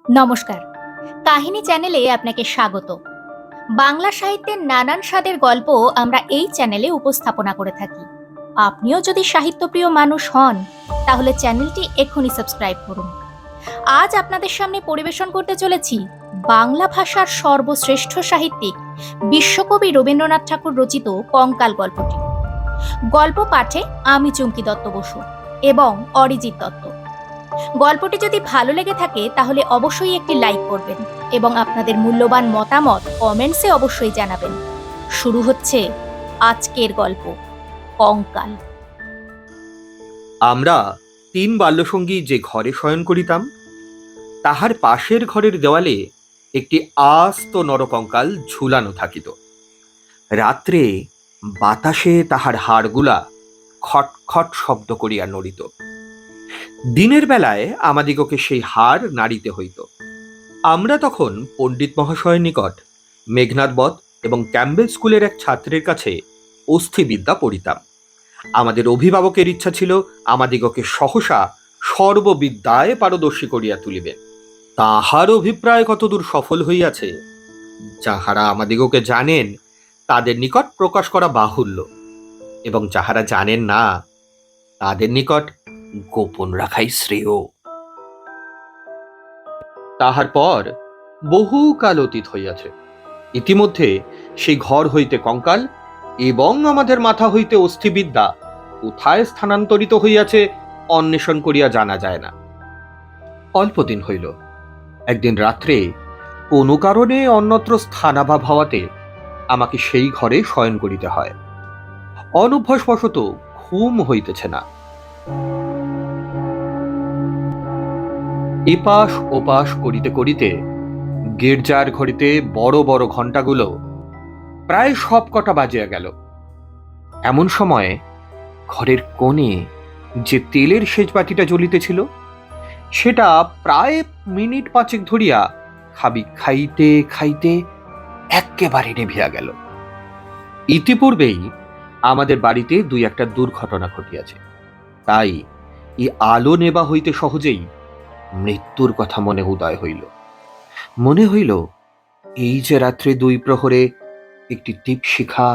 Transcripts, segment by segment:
নমস্কার। কাহিনী চ্যানেলে আপনাকে স্বাগত। বাংলা সাহিত্যের নানান স্বাদের গল্প আমরা এই চ্যানেলে উপস্থাপনা করে থাকি। আপনিও যদি সাহিত্যপ্রিয় মানুষ হন, তাহলে চ্যানেলটি এক্ষুনি সাবস্ক্রাইব করুন। আজ আপনাদের সামনে পরিবেশন করতে চলেছি বাংলা ভাষার সর্বশ্রেষ্ঠ সাহিত্যিক বিশ্বকবি রবীন্দ্রনাথ ঠাকুর রচিত কঙ্কাল গল্পটি। গল্প পাঠে আমি চুমকি দত্ত বসু এবং অরিজিৎ দত্ত। গল্পটি যদি ভালো লেগে থাকে তাহলে অবশ্যই একটি লাইক করবেন এবং আপনাদের মূল্যবান মতামত কমেন্টসে অবশ্যই জানাবেন। শুরু হচ্ছে আজকের গল্প, কঙ্কাল। আমরা তিন বাল্যসঙ্গী যে ঘরে শয়ন করিতাম, তাহার পাশের ঘরের দেওয়ালে একটি আস্ত নরকঙ্কাল ঝুলানো থাকিত। রাত্রে বাতাসে তাহার হাড়গুলা খটখট শব্দ করিয়া নড়িত। দিনের বেলায় আমাদিগকে সেই হাড় নাড়িতে হইত। আমরা তখন পণ্ডিত মহাশয়ের নিকট মেঘনাদ বধ এবং ক্যাম্বেল স্কুলের এক ছাত্রের কাছে অস্থিবিদ্যা পড়িতাম। আমাদের অভিভাবকের ইচ্ছা ছিল আমাদিগকে সহসা সর্ববিদ্যায় পারদর্শী করিয়া তুলিবেন। তাহার অভিপ্রায় কতদূর সফল হইয়াছে, যাহারা আমাদিগকে জানেন তাদের নিকট প্রকাশ করা বাহুল্য, এবং যাহারা জানেন না তাদের নিকট গোপন রাখাই শ্রেয়। তাহার পর বহু কাল অতীত হইয়াছে। ইতিমধ্যে সেই ঘর হইতে কঙ্কাল এবং আমাদের মাথা হইতে অস্থিবিদ্যা কোথায় স্থানান্তরিত হইয়াছে অন্বেষণ করিয়া জানা যায় না। অল্পদিন হইল, একদিন রাত্রে কোনো কারণে অন্যত্র স্থানাভাব হওয়াতে আমাকে সেই ঘরে শয়ন করিতে হয়। অনভ্যাসবশত ঘুম হইতেছে না। এপাশ ওপাশ করিতে করিতে গির্জার ঘড়িতে বড় বড় ঘণ্টাগুলো প্রায় সব কটা বাজিয়া গেল। এমন সময় ঘরের কোণে যে তেলের সেচ বাতিটা জ্বলিতেছিল, সেটা প্রায় মিনিট পাঁচেক ধরিয়া খাইতে খাইতে একেবারে নিভিয়া গেল। ইতিপূর্বেই আমাদের বাড়িতে দুই একটা দুর্ঘটনা ঘটিয়াছে, তাই এই আলো নেবা হইতে সহজেই মৃত্যুর কথা মনে উদয় হইল। মনে হইল এই যে রাত্রে দুই প্রহরে একটি দীপশিখা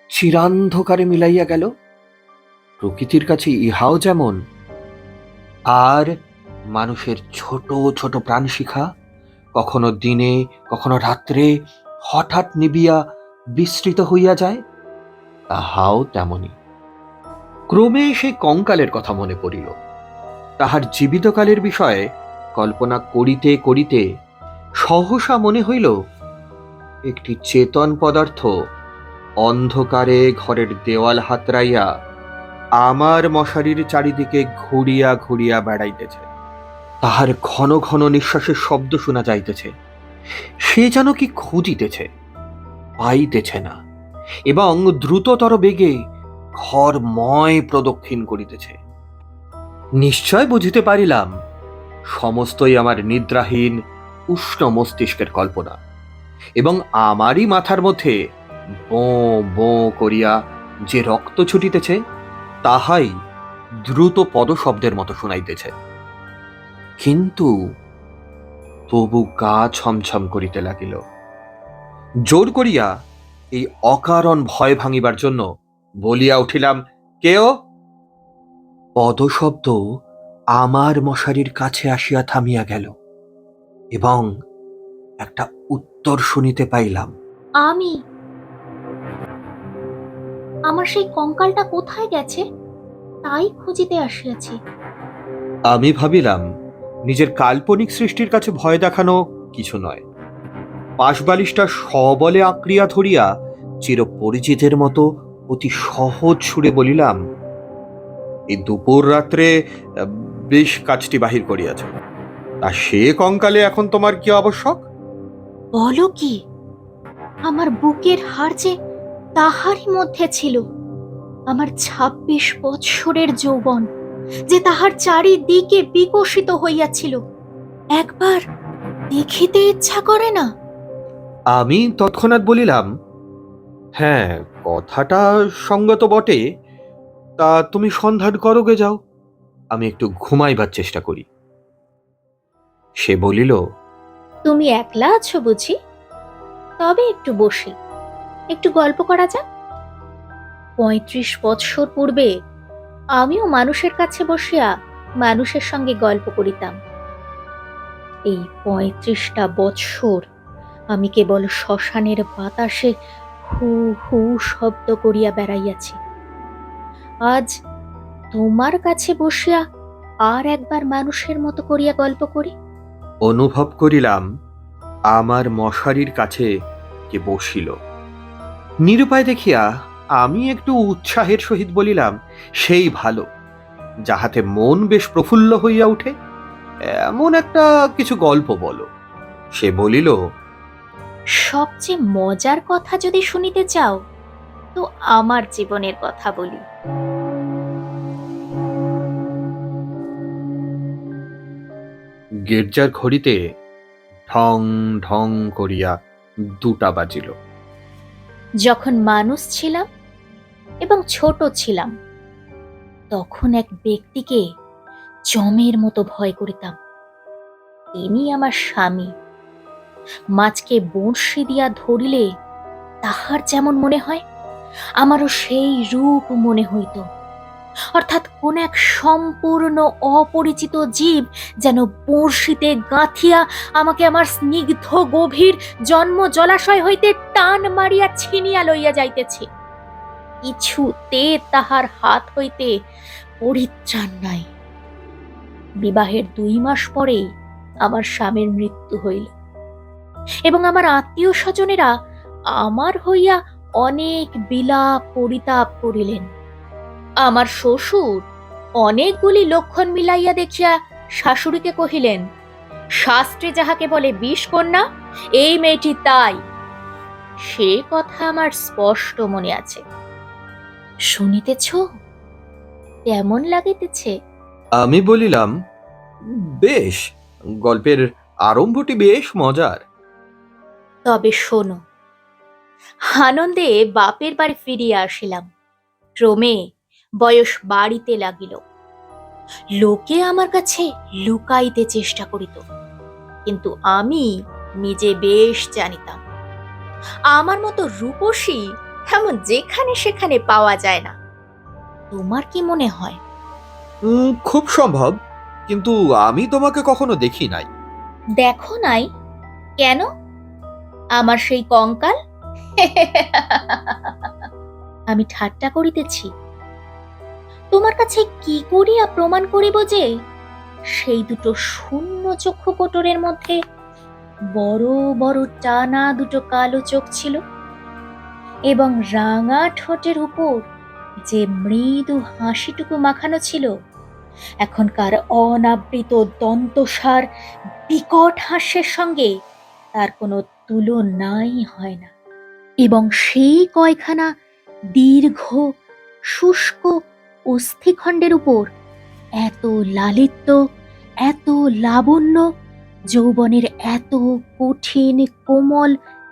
চিরান্ধকারে মিলাইয়া গেল, প্রকৃতির কাছে ইহাও যেমন, আর মানুষের ছোট ছোট প্রাণশিখা কখনো দিনে কখনো রাত্রে হঠাৎ নিবিয়া বিস্তৃত হইয়া যায়, তাহাও তেমনি। ক্রমে সেই কঙ্কালের কথা মনে পড়িল। তাহার জীবিতকালের বিষয়ে কল্পনা করিতে করিতে সহসা মনে হইল একটি চেতন পদার্থ অন্ধকারে ঘরের দেওয়াল হাতড়াইয়া আমার মশারির চারিদিকে ঘুরিয়া ঘুরিয়া বেড়াইতেছে। তাহার ঘন ঘন নিঃশ্বাসের শব্দ শোনা যাইতেছে। সে যেন কি খুঁজিতেছে, পাইতেছে না, এবং দ্রুততর বেগে ঘরময় প্রদক্ষিণ করিতেছে। নিশ্চয় বুঝিতে পারিলাম সমস্তই আমার নিদ্রাহীন উষ্ণ মস্তিষ্কের কল্পনা, এবং আমারই মাথার মধ্যে বোঁ বোঁ করিয়া যে রক্ত ছুটিতেছে তাহাই দ্রুত পদশব্দের মতো শুনাইতেছে। কিন্তু তবু গা ছমছম করিতে লাগিল। জোর করিয়া এই অকারণ ভয় ভাঙিবার জন্য বলিয়া উঠিলাম, কেও? পদশব্দ আমার মশারির কাছে আসিয়া থামিয়া গেল, এবং একটা উত্তর শুনিতে পাইলাম। আমি। আমার সেই কঙ্কালটা কোথায় গেছে তাই খুঁজিতে আসিয়াছি। আমি ভাবিলাম নিজের কাল্পনিক সৃষ্টির কাছে ভয় দেখানো কিছু নয়। পাশবালিশটা সবলে আঁকড়িয়া ধরিয়া চিরপরিচিতের মতো অতি সহজ সুরে বলিলাম, এই দুপুর রাত্রে বেশ কাজটি বাহির করিয়াছে, তা সে কঙ্কালে এখন তোমার কি আবশ্যক? বলো কি? আমার বুকের হাড় যে তাহারই মধ্যে ছিল। আমার ২৬ বৎসরের যৌবন যে তাহার চারিদিকে বিকশিত হইয়াছিল, একবার দেখিতে ইচ্ছা করে না? আমি তৎক্ষণাৎ বলিলাম, হ্যাঁ, কথাটা সঙ্গত বটে, তা তুমি সন্ধান করোগে যাও, আমি একটু ঘুমাইবার চেষ্টা করি। সে বলিল, তুমি একলা আছো বুঝি? তবে একটু বসি, একটু গল্প করা যাক। ৩৫ বৎসর পূর্বে আমিও মানুষের কাছে বসিয়া মানুষের সঙ্গে গল্প করিতাম। এই ৩৫টা বৎসর আমি কেবল শ্মশানের বাতাসে হু হু শব্দ করিয়া বেড়াইয়াছি। আজ তোমার কাছে বসিয়া আর একবার মানুষের মতো করিয়া গল্প করি। অনুভব করিলাম আমার মশারির কাছে কে বসিল। নিরুপায় দেখিয়া আমি একটু উৎসাহের সহিত বলিলাম, সেই ভালো, যাহাতে মন বেশ প্রফুল্ল হইয়া উঠে, এমন একটা কিছু গল্প বলো। সে বলিল, সবচেয়ে মজার কথা যদি শুনিতে চাও তো আমার জীবনের কথা বলি। গির্জার ঘড়িতে ঢং ঢং করিয়া 2টা বাজিল। যখন মানুষ ছিলাম এবং ছোট ছিলাম, তখন এক ব্যক্তিকে জমের মতো ভয় করিতাম। তিনি আমার স্বামী। মাছকে বঁড়শি দিয়া ধরিলে তাহার যেমন মনে হয়, আমারও সেই রূপ মনে হইত। অর্থাৎ কোন এক সম্পূর্ণ অপরিচিত জীব যেন বঁড়শিতে গাঁথিয়া আমাকে আমার স্নিগ্ধ গভীর জন্ম জলাশয় হইতে টান মারিয়া ছিনিয়া লইয়া যাইতেছে। কিছুতে তাহার হাত হইতে পরিত্রাণ নাই। বিবাহের 2 মাস পরেই আমার স্বামীর মৃত্যু হইল এবং আমার আত্মীয় স্বজনেরা আমার হইয়া অনেক বিলাপ পরিতাপ করিলেন। আমার শ্বশুর অনেকগুলি লক্ষণ মিলাইয়া দেখিয়া শাশুড়িকে কহিলেন, শাস্ত্রে যাহাকে বলে বিষকন্যা, এই মেয়েটি তাই। সে কথা আমার স্পষ্ট মনে আছে। শুনিতেছ? কেমন লাগিতেছে? আমি বলিলাম, বেশ, গল্পের আরম্ভটি বেশ মজার। তবে শোনো। আনন্দে বাপের বাড়ি ফিরিয়া আসিলাম। ক্রমে বয়স বাড়িতে লাগিল। লোকে আমার কাছে লুকাইতে চেষ্টা করিত, কিন্তু আমি নিজে বেশ জানিতাম আমার মতো রূপসী এমন যেখানে সেখানে পাওয়া যায় না। তোমার কি মনে হয়? খুব সম্ভব, কিন্তু আমি তোমাকে কখনো দেখি নাই। দেখো নাই? কেন? আমার সেই কঙ্কাল? আমি ঠাট্টা করিতেছি। তোমার কাছে কি করিয়া প্রমাণ করিব যে সেই দুটো শূন্য চক্ষু কোটরের মধ্যে বড় বড় টানা দুটো কালো চোখ ছিল এবং রাঙা ঠোঁটের উপর যে মৃদু হাসিটুকু মাখানো ছিল, এখনকার অনাবৃত দন্তসার বিকট হাস্যের সঙ্গে তার কোনো তুলনাই হয় না। এবং সেই কয়খানা দীর্ঘ শুষ্ক অস্থিখণ্ডের উপর এত লালিত্য, এত লাবণ্য, যৌবনের এত কঠিন কোমল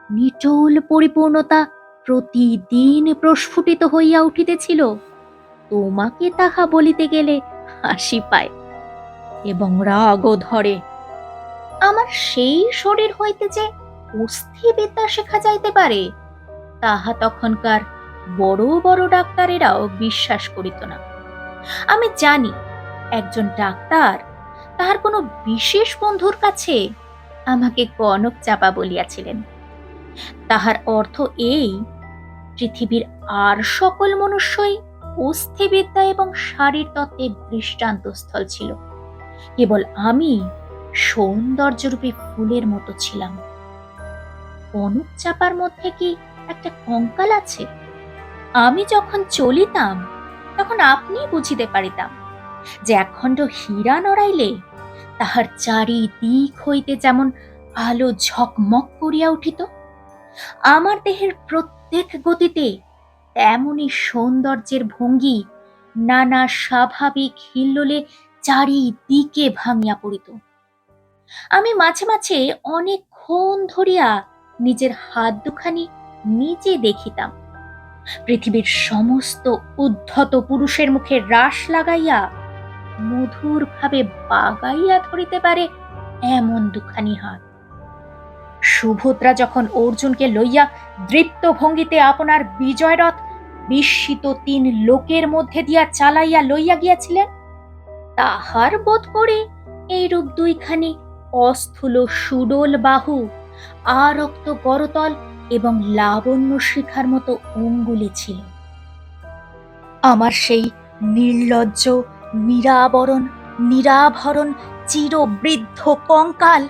নিটোল পরিপূর্ণতা প্রতিদিন প্রস্ফুটিত হইয়া উঠিতেছিল, তোমাকে তাহা বলিতে গেলে হাসি পায় এবং রাগও ধরে। আমার সেই শরীর হইতে যে অস্থিবিদ্যা শেখা যাইতে পারে, তাহা তখনকার বড় বড় ডাক্তারেরাও বিশ্বাস করিত না। আমি জানি একজন ডাক্তার তাহার কোনো বিশেষ বন্ধুর কাছে আমাকে কনক চাপা বলিয়াছিলেন। তাহার অর্থ এই, পৃথিবীর আর সকল মনুষ্যই অস্থিবিদ্যা এবং শারীরতত্ত্বে দৃষ্টান্তস্থল ছিল, কেবল আমি সৌন্দর্যরূপী ফুলের মতো ছিলাম। কনক চাপার মধ্যে কি একটা কঙ্কাল আছে? আমি যখন চলিতাম তখন আপনি বুঝিতে পারিতাম যে একখণ্ড হীরা নড়াইলে তাহার চারিদিক হইতে যেমন আলো ঝকমক করিয়া উঠিত, আমার দেহের প্রত্যেক গতিতে তেমনি সৌন্দর্যের ভঙ্গি নানা স্বাভাবিক হিল্লোলে চারিদিকে ভাঙিয়া পড়িত। আমি মাঝে মাঝে অনেকক্ষণ ধরিয়া নিজের হাত দুখানি নিজে দেখিতাম। পৃথিবীর সমস্ত উদ্ধত পুরুষের মুখে রাশ লাগাইয়া মধুর ভাবে বাগাইয়া ধরিতে পারে এমন দুখানি হাত। সুভদ্রা যখন অর্জুনকে লইয়া দৃপ্ত ভঙ্গিতে আপনার বিজয়রথ বিস্মিত 3 লোকের মধ্যে দিয়া চালাইয়া লইয়া গিয়াছিলেন, তাহার বোধ করে এইরূপ দুইখানি অস্থূল সুডোল বাহু, আরক্ত করতল এবং লাবণ্য শিখার মতো অঙ্গুলি ছিল। আমার সেই নির্লজ্জ, নিরাবরণ, নিরাভরণ চিরবৃদ্ধ কঙ্কাল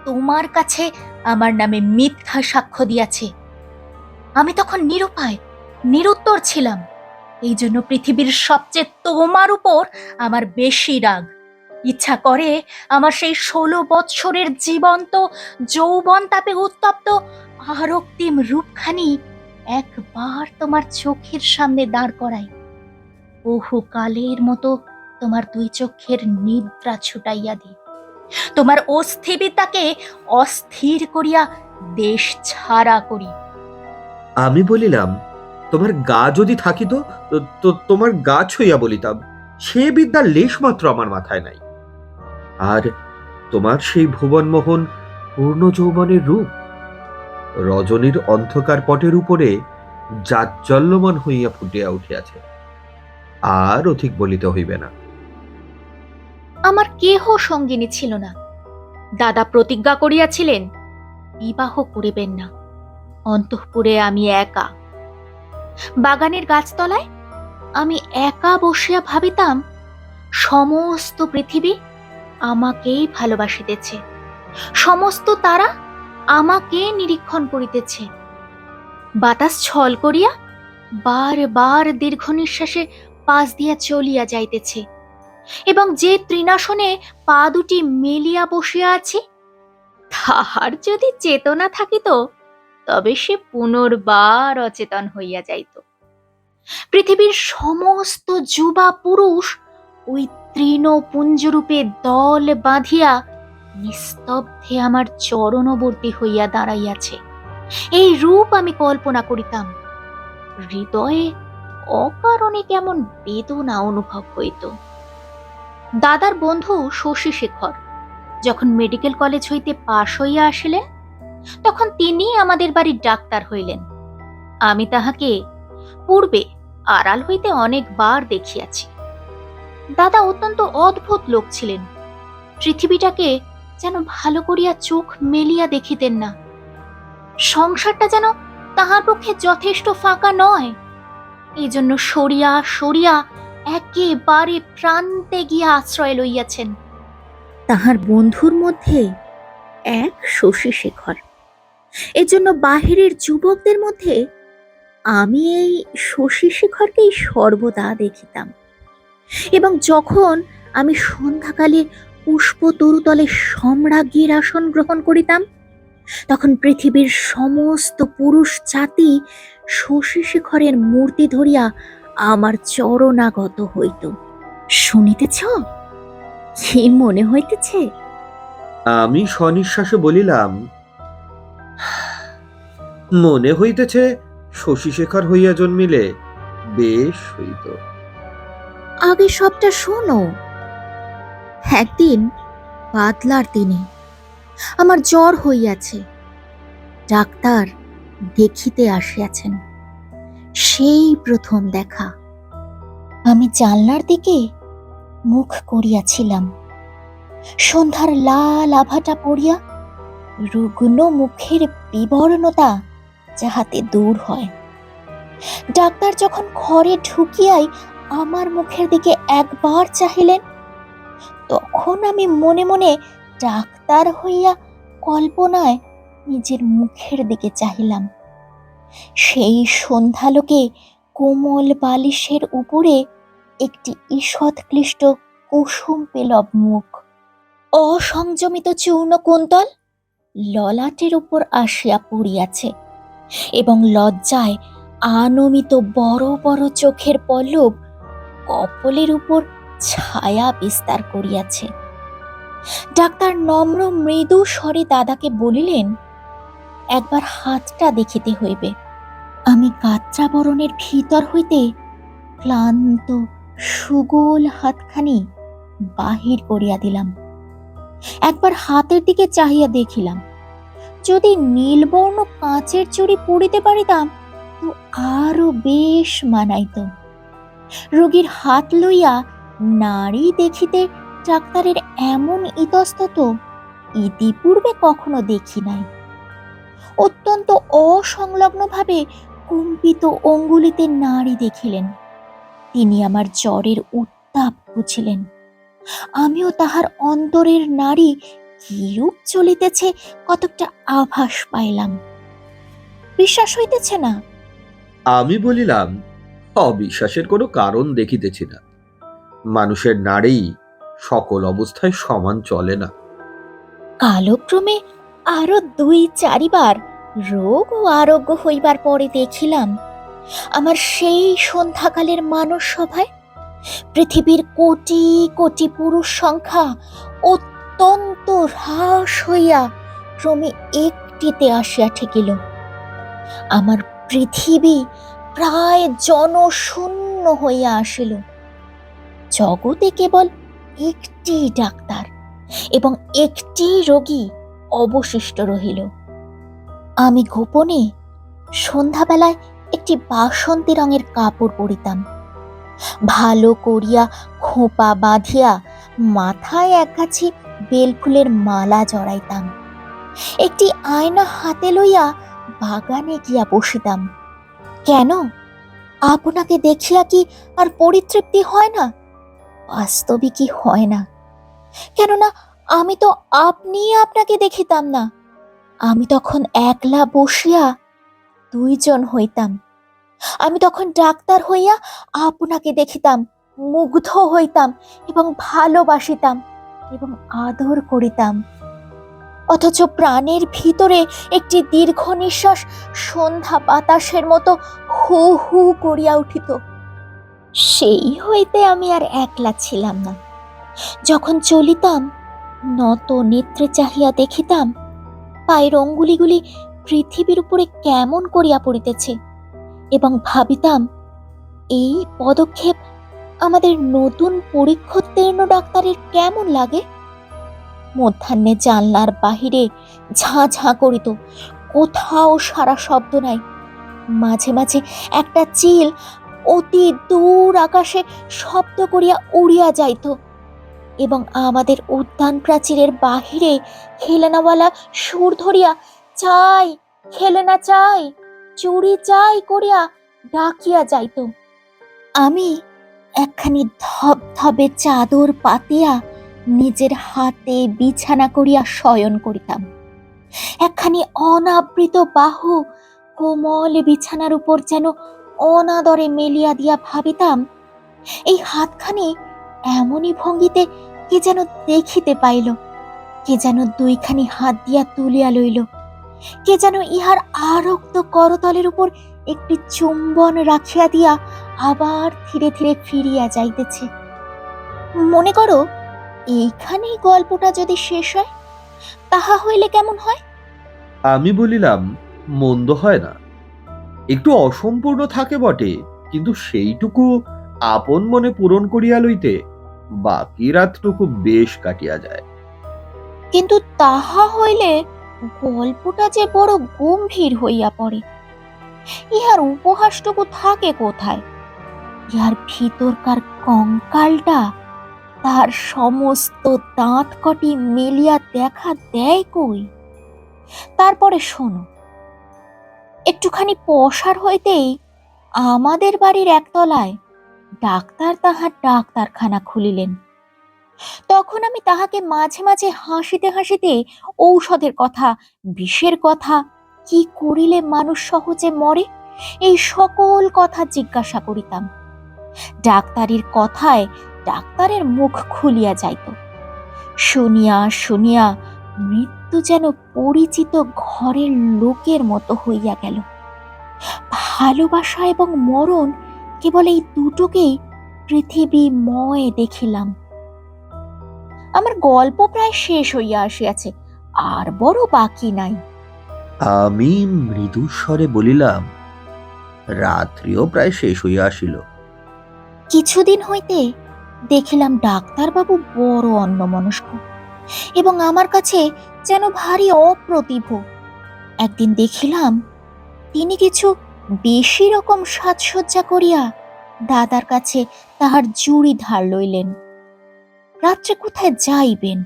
তোমার কাছে আমার নামে মিথ্যা সাক্ষ্য দিয়াছে। আমি তখন নিরুপায়, নিরুত্তর ছিলাম। এই জন্য পৃথিবীর সবচেয়ে তোমার উপর আমার বেশি রাগ। ইচ্ছা করে আমার সেই 16 বৎসরের জীবন্ত যৌবন তাপে উত্তপ্ত আরক্তিম রূপখানি একবার তোমার চোখের সামনে দাঁড় করাই, বহুকালের মতো তোমার 2 চক্ষের নিদ্রা ছুটাইয়া দিই, তোমার অস্থিবিদ্যাকে অস্থির করিয়া দেশ ছাড়া করি। আমি বলিলাম, তোমার গা যদি থাকিত তো তোমার গা ছুঁইয়া বলিতাম, সে বিদ্যার লেশ মাত্র আমার মাথায় নাই। আর তোমার সেই ভুবনমোহন পূর্ণ যৌবনের রূপ রজনীর অন্ধকার পটের উপরে জাজ্জল্যমান হইয়া ফুটিয়া উঠিয়াছে। আর অধিক বলিতে হইবে না। আমার কেহ সঙ্গিনী ছিল না। দাদা প্রতিজ্ঞা করিয়াছিলেন বিবাহ করিবেন না। অন্তঃপুরে আমি একা, বাগানের গাছতলায় আমি একা বসিয়া ভাবিতাম সমস্ত পৃথিবী আমাকেই ভালোবাসিতেছে, সমস্ত তারা আমাকে নিরীক্ষণ করিতেছে। বাতাস ছল করিয়া বার বার দীর্ঘ নিঃশ্বাসে পাশ দিয়া চলিয়া যাইতেছে, এবং যে তৃণাসনে পা দুটি মেলিয়া বসিয়া আছি, তাহার যদি চেতনা থাকিত তবে সে পুনর্বার অচেতন হইয়া যাইত। পৃথিবীর সমস্ত যুবা পুরুষ ওই তৃণপুঞ্জরূপে দল বাঁধিয়া নিস্তব্ধে আমার চরণবর্তী হইয়া দাঁড়াইয়াছে। এই রূপ আমি কল্পনা করিতাম। হৃদয়ে অকারণে কেমন বেদনা অনুভব হইত। দাদার বন্ধু শশী শেখর যখন মেডিকেল কলেজ হইতে পাশ হইয়া আসিলেন, তখন তিনি আমাদের বাড়ির ডাক্তার হইলেন। আমি তাহাকে পূর্বে আড়াল হইতে অনেকবার দেখিয়াছি। দাদা অত্যন্ত অদ্ভুত লোক ছিলেন। পৃথিবীটাকে যেন ভালো করিয়া চোখ মেলিয়া দেখিতেন না। সংসারটা যেন তাহার পক্ষে যথেষ্ট ফাঁকা নয়। এই জন্য সরিয়া সরিয়া একেবারে প্রান্তে গিয়া আশ্রয় লইয়াছেন। তাহার বন্ধুর মধ্যে এক শশী শেখর। এজন্য বাহিরের যুবকদের মধ্যে আমি এই শশী শেখরকেই সর্বদা দেখিতাম। এবং যখন আমি সন্ধ্যাকালে পুষ্প তরুতলে সম্রাজ্ঞীর আসন গ্রহণ করিতাম, তখন পৃথিবীর সমস্ত পুরুষ জাতি শশী শেখরের মূর্তি ধরিয়া আমার চরণাগত হইত। শুনিতেছ কি মনে হইতেছে? আমি স্বনিশ্বাসে বলিলাম, মনে হইতেছে শশীশেখর হইয়া জন্মিলে বেশ হইত। আগে সবটা শোনো। একদিন পাতলার দিনে আমার জ্বর হইয়াছে। ডাক্তার দেখিতে আসিয়াছেন। সেই প্রথম দেখা। আমি জানলার দিকে মুখ করিয়াছিলাম। সন্ধ্যার লাল আভাটা পড়িয়া রুগ্ন মুখের বিবর্ণতা যাহাতে দূর হয়। ডাক্তার যখন ঘরে ঢুকিয়াই আমার মুখের দিকে একবার চাহিলেন, তখন আমি মনে মনে ডাক্তার হইয়া কল্পনায় নিজের মুখের দিকে চাহিলাম। সেই সন্ধ্যালোকে কোমল বালিশের উপরে একটি ঈষৎ ক্লিষ্ট কুসুম পেলব মুখ, অসংযমিত চূর্ণ কুন্তল ললাটের উপর আসিয়া পড়িয়াছে, এবং লজ্জায় আনমিত বড় বড় চোখের পল্লব কপলের উপর ছায়া বিস্তার করিয়াছে। ডাক্তার নম্র মৃদু স্বরে দাদাকে বলিলেন, একবার হাতটা দেখিতে হইবে। আমি গাত্রাবরণের ভিতর হইতে ক্লান্ত সুগোল হাতখানি বাহির করিয়া দিলাম। একবার হাতের দিকে চাহিয়া দেখিলাম, যদি নীলবর্ণ কাঁচের চুড়ি পরিতে পারিতাম তো আরো বেশ মানাইত। রোগীর হাত লইয়া নাড়ি দেখিতে ডাক্তারের এমন ইতস্তত ইতিপূর্বে কখনো দেখি নাই। অত্যন্ত অসংলগ্নভাবে কম্পিত অঙ্গুলিতে নাড়ি দেখিলেন। তিনি আমার জ্বরের উত্তাপ বুঝিলেন। আমিও তাহার অন্তরের নাড়ি কিরূপ চলিতেছে কতকটা আভাস পাইলাম। বিশ্বাস হইতেছে না। আমি বলিলাম, অবিশ্বাসের কোনো কারণ দেখিতেছি না। মানুষের নাড়ি সকল অবস্থায় সমান চলে না। কালক্রমে আরো ২-৪বার রোগ ও আরোগ্য হইবার পরে দেখিলাম, আমার সেই সন্ধ্যাকালের মানস সভায় পৃথিবীর কোটি কোটি পুরুষ সংখ্যা অত্যন্ত হ্রাস হইয়া ক্রমে একটিতে আসিয়া ঠেকিল। আমার পৃথিবী প্রায় জনশূন্য হইয়া আসিল। জগতে কেবল একটি ডাক্তার এবং একটি রোগী অবশিষ্ট রহিল। আমি গোপনে সন্ধ্যাবেলায় একটি বাসন্তী রঙের কাপড় পরিতাম। ভালো করিয়া খোঁপা বাঁধিয়া মাথায় একগাছি বেলফুলের মালা জড়াইতাম। একটি আয়না হাতে লইয়া বাগানে গিয়া বসিতাম। কেন? আপনাকে দেখিয়া কি আর পরিতৃপ্তি হয় না? বাস্তবিকই হয় না। কেননা আমি তো আপনাকে দেখিতাম না। আমি তখন একলা বসিয়া ২ জন হইতাম। আমি তখন ডাক্তার হইয়া আপনাকে দেখিতাম, মুগ্ধ হইতাম এবং ভালোবাসিতাম এবং আদর করিতাম। অথচ প্রাণের ভিতরে একটি দীর্ঘ নিঃশ্বাস সন্ধ্যা বাতাসের মতো হু হু করিয়া উঠিত। সেই হইতে আমি আর একলা ছিলাম না। যখন চলিতাম, নত নেত্রে চাহিয়া দেখিতাম পায়ের অঙ্গুলিগুলি পৃথিবীর উপরে কেমন করিয়া পড়িতেছে এবং ভাবিতাম, এই পদক্ষেপ আমাদের নতুন পরীক্ষোত্তীর্ণ ডাক্তারের কেমন লাগে। মধ্যাহ্নে জানলার বাহিরে ঝাঁ ঝাঁ করিত, কোথাও সারা শব্দ নাই। মাঝে মাঝে একটা চিল অতি দূর আকাশে শব্দ করিয়া উড়িয়া যাইত এবং আমাদের উদ্যান প্রাচীরের বাহিরে খেলনাওয়ালা সুর ধরিয়া চাই, খেলনা চাই, চুরি চাই করিয়া ডাকিয়া যাইত। আমি একখানি ধবধবে চাদর পাতিয়া নিজের হাতে বিছানা করিয়া শয়ন করিতাম। একখানি অনাবৃত বাহু কোমল বিছানার উপর যেন অনাদরে মেলিয়া দিয়া ভাবিতাম, এই হাতখানি এমনই ভঙ্গিতে কে যেন দেখিতে পাইল, কে যেন ২খানি হাত দিয়া তুলিয়া লইল, কে যেন ইহার আরক্ত করতলের উপর একটি চুম্বন রাখিয়া দিয়া আবার ধীরে ধীরে ফিরিয়া যাইতেছে। মনে করো, এইখানেই গল্পটা যদি শেষ হয়, তাহা হইলে কেমন হয়? আমি বলিলাম, মন্দ হয় না। একটু অসম্পূর্ণ থাকে বটে, কিন্তু সেইটুকু আপন মনে পূরণ করিয়া লইতে বাকি রাতটুকু বেশ কাটিয়া যায়। কিন্তু তাহা হইলে গল্পটা যে বড় গম্ভীর হইয়া পড়ে। ইহার উপহাসটুকু থাকে কোথায়? ইহার ভিতরকার কঙ্কালটা, তার সমস্ত দাঁত কটি মেলিয়া দেখা দেয় কই? তারপরে শোনো, একটুখানি পসার হইতেই আমাদের বাড়ির একতলায় ডাক্তার তাহার ডাক্তারখানা খুলিলেন। তখন আমি তাহাকে মাঝে মাঝে হাসিতে হাসিতে ঔষধের কথা, বিষের কথা, কি করিলে মানুষ সহজে মরে, এই সকল কথা জিজ্ঞাসা করিতাম। ডাক্তারির কথায় ডাক্তারের মুখ খুলিয়া যাইত। শুনিয়া শুনিয়া মৃত্যু যেন পরিচিত ঘরের লোকের মতো হইয়া গেল। ভালোবাসা এবং মরণ কেবল এই দুটোকেই পৃথিবীময় দেখিলাম। আমার গল্প প্রায় শেষ হইয়া আসিয়াছে, আর বড় বাকি নাই। আমি মৃদু স্বরে বলিলাম, রাত্রিও প্রায় শেষ হইয়া আসিল। কিছুদিন হইতে দেখিলাম ডাক্তারবাবু বড় অন্যমনস্ক। এবং আমার কাছে যেন ভারী অপ্রতিভ। একদিন দেখিলাম তিনি কিছু বেশি রকম সাজসজ্জা করিয়া দাদার কাছে তাহার জুড়ি ধার লইলেন। রাত্রে কোথায় যাইবেন?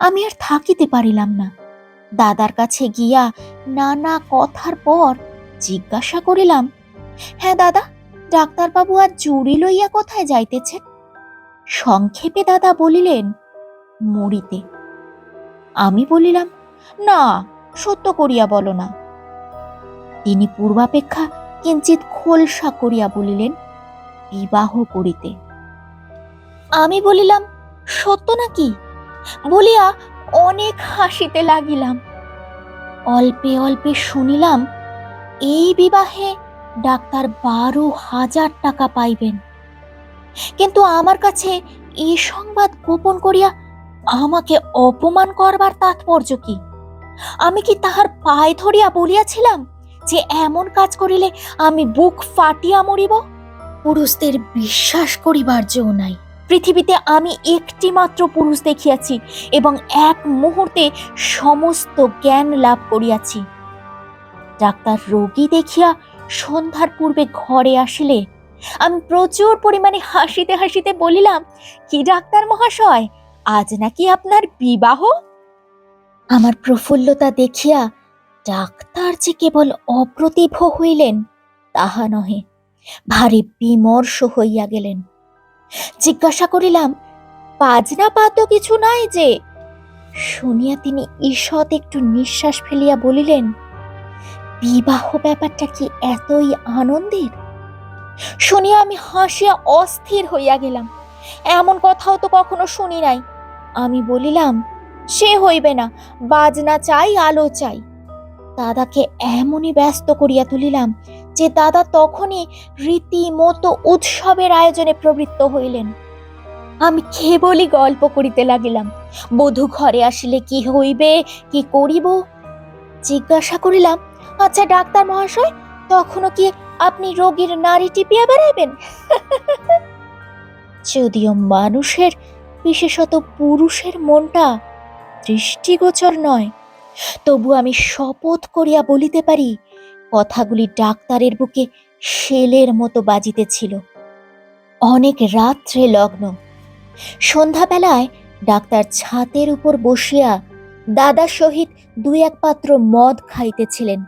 আমি আর থাকিতে পারিলাম না। দাদার কাছে গিয়া নানা কথার পর জিজ্ঞাসা করিলাম, হ্যাঁ দাদা, ডাক্তারবাবু আর জুড়ি লইয়া কোথায় যাইতেছেন? সংক্ষেপে দাদা বলিলেন, মুড়িতে। আমি বলিলাম, না, সত্য করিয়া বলো না। তিনি পূর্বাপেক্ষা কিঞ্চিৎ খোলসা করিয়া বলিলেন, বিবাহ করিতে। আমি বলিলাম, সত্য নাকি? বলিয়া অনেক হাসিতে লাগিলাম। অল্পে অল্পে শুনিলাম এই বিবাহে ডাক্তার 12,000 টাকা পাইবেন। কিন্তু আমার কাছে এই সংবাদ গোপন করিয়া আমাকে অপমান করবার তাৎপর্য কি? আমি কি তাহার পায়ে ধরিয়া বলিয়াছিলাম যে এমন কাজ করিলে আমি বুক ফাটিয়া মরিব? পুরুষদের বিশ্বাস করিবার জো নাই। পৃথিবীতে আমি একটি মাত্র পুরুষ দেখিয়াছি এবং এক মুহূর্তে সমস্ত জ্ঞান লাভ করিয়াছি। ডাক্তার রোগী দেখিয়া সন্ধ্যার পূর্বে ঘরে আসিলে আমি প্রচুর পরিমাণে হাসিতে হাসিতে বলিলাম, কি ডাক্তার মহাশয়, আজ নাকি আপনার বিবাহ? আমার প্রফুল্লতা দেখিয়া ডাক্তার যে কেবল অপ্রতিভ হইলেন তাহা নহে, ভারী বিমর্ষ হইয়া গেলেন। জিজ্ঞাসা করিলাম, বাজনা পাতো কিছু নাই যে? শুনিয়া তিনি ঈষৎ একটু নিঃশ্বাস ফেলিয়া বলিলেন, বিবাহ ব্যাপারটা কি এতই আনন্দের? শুনিয়া আমি হাসিয়া অস্থির হইয়া গেলাম। এমন কথাও তো কখনো শুনি নাই। আমি বলিলাম, সে হইবে না, বাজনা চাই, আলো চাই। দাদাকে এমনই ব্যস্ত করিয়া তুলিলাম যে দাদা তখনই রীতিমতো উৎসবের আয়োজনে প্রবৃত্ত হইলেন। আমি কেবলই গল্প করিতে লাগিলাম, বধূ ঘরে আসিলে কি হইবে, কি করিব। জিজ্ঞাসা করিলাম, আচ্ছা ডাক্তার মহাশয়, তখনও কি আপনি রোগীর নাড়ি টিপিয়া বেড়াইবেন? যদিও মানুষের, বিশেষত পুরুষের মনটা দৃষ্টিগোচর নয়, তবু আমি শপথ করিয়া বলিতে পারি কথাগুলি ডাক্তারের বুকে শেলের মতো বাজিতেছিল। অনেক রাত্রে লগ্ন। সন্ধ্যাবেলায় ডাক্তার ছাতের উপর বসিয়া দাদার সহিত 2-1 পাত্র মদ খাইতেছিলেন।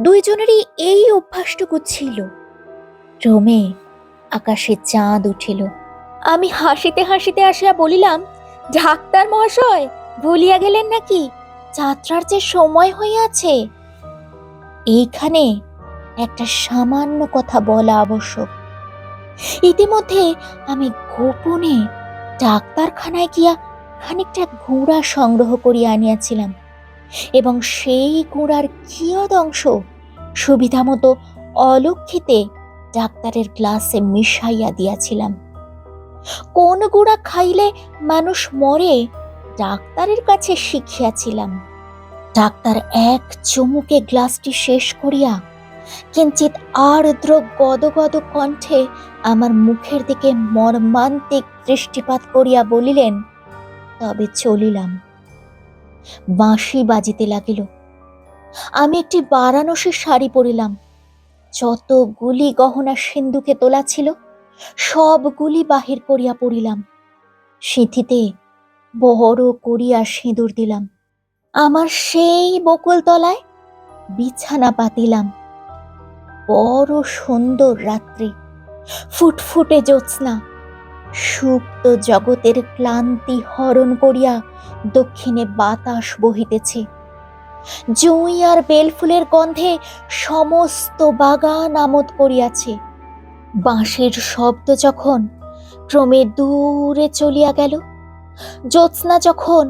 দুইজনেরই এই অভ্যাসটুকু ছিল। ক্রমে আকাশে চাঁদ উঠিল। আমি হাসিতে হাসিতে আসিয়া বলিলাম, ডাক্তার মহাশয়, ভুলিয়া গেলেন নাকি যাত্রার যে সময় হইয়াছে? এইখানে একটা সামান্য কথা বলা আবশ্যক। ইতিমধ্যে আমি গোপনে ডাক্তারখানায় গিয়া খানিকটা গুঁড়া সংগ্রহ করিয়া আনিয়াছিলাম এবং সেই গুঁড়ার কিয়দ অংশ সুবিধা মতো অলক্ষিতে ডাক্তারের গ্লাসে মিশাইয়া দিয়াছিলাম। কোন গুঁড়া খাইলে মানুষ মরে ডাক্তারের কাছে শিখিয়াছিলাম। ডাক্তার এক চুমুকে গ্লাসটি শেষ করিয়া কিঞ্চিৎ আর্দ্র গদগদ কণ্ঠে আমার মুখের দিকে মর্মান্তিক দৃষ্টিপাত করিয়া বলিলেন, তবে চলিলাম। বাঁশি বাজিতে লাগিল। আমি একটি বারাণসী শাড়ি পরিলাম। যতগুলি গহনা সিন্ধুকে তোলা ছিল সবগুলি বাহির করিয়া পড়িলাম। সিঁথিতে বড় করিয়া সিঁদুর দিলাম। আমার সেই বকুল তলায় বিছানা পাতিলাম। বড় সুন্দর রাত্রি, ফুটফুটে জ্যোৎস্না, সুপ্ত জগতের ক্লান্তি হরণ করিয়া দক্ষিণে বাতাস বহিতেছে। জুঁই আর বেলফুলের গন্ধে সমস্ত বাগান আমোদ করিয়াছে। বাঁশির শব্দ যখন ক্রমে দূরে চলিয়া গেল, জ্যোৎস্না যখন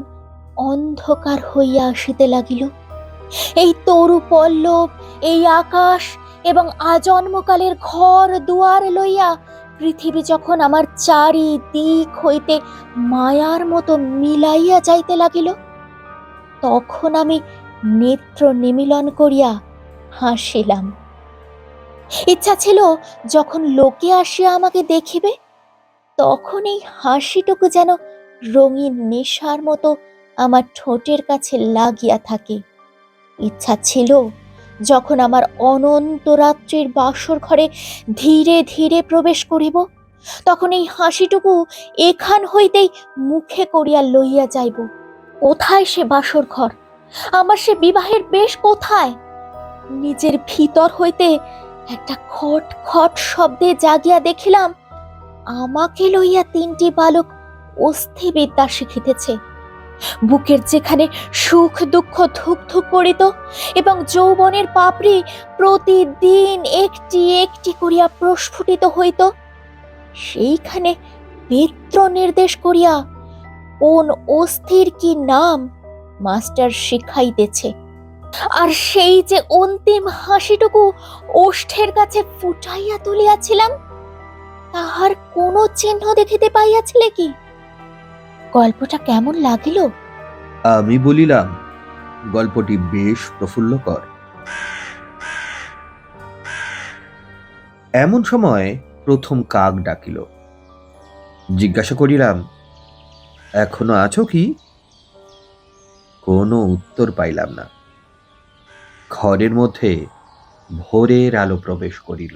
অন্ধকার হইয়া আসিতে লাগিল, এই তরু পল্লব, এই আকাশ এবং আজন্মকালের ঘর দুয়ার লইয়া পৃথিবী যখন আমার চারিদিক হইতে মায়ার মতো মিলাইয়া যাইতে লাগিল, তখন আমি নেত্র নিমীলন করিয়া হাসিলাম। ইচ্ছা ছিল যখন লোকে আসিয়া আমাকে দেখিবে, তখন এই হাসিটুকু যেন রঙিন নেশার মতো আমার ঠোঁটের কাছে লাগিয়া থাকে। ইচ্ছা ছিল যখন আমার অনন্ত রাত্রির বাসর ঘরে ধীরে ধীরে প্রবেশ করিব, তখন এই হাসিটুকু এখান হইতেই মুখে করিয়া লইয়া যাইব। কোথায় সে বাসর ঘর? আমার সে বিবাহের বেশ কোথায়? নিজের ভিতর হইতে একটা খট খট শব্দে জাগিয়া দেখিলাম আমাকে লইয়া তিনটি বালক অস্থিবিদ্যা শিখিতেছে। বুকের যেখানে সুখ দুঃখ ধুক ধুক করিত এবং যৌবনের পাপড়ি প্রতিদিন একটি একটি করিয়া প্রস্ফুটিত হইত, সেইখানে মিত্র নির্দেশ করিয়া কোন অস্থির কি নাম মাস্টার শিখাইতেছে। আর সেই যে অন্তিম হাসিটুকু ওষ্ঠের কাছে ফুটাইয়া তুলিয়াছিলাম, তাহার কোনো চিহ্ন দেখিতে পাইয়াছিলে কি? গল্পটা কেমন লাগিল? আমি বলিলাম, গল্পটি বেশ প্রফুল্লকর। এমন সময় প্রথম কাক ডাকিল। জিজ্ঞাসা করিলাম, এখনো আছো কি? কোনো উত্তর পাইলাম না। ঘরের মধ্যে ভোরের আলো প্রবেশ করিল।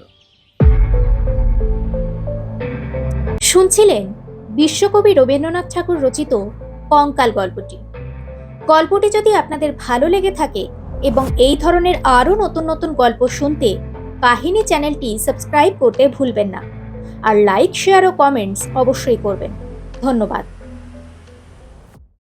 শুনছিলেন বিশ্বকবি রবীন্দ্রনাথ ঠাকুর রচিত কঙ্কাল গল্পটি। গল্পটি যদি আপনাদের ভালো লেগে থাকে এবং এই ধরনের আরও নতুন নতুন গল্প শুনতে কাহিনী চ্যানেলটি সাবস্ক্রাইব করতে ভুলবেন না। আর লাইক, শেয়ার ও কমেন্টস অবশ্যই করবেন। ধন্যবাদ।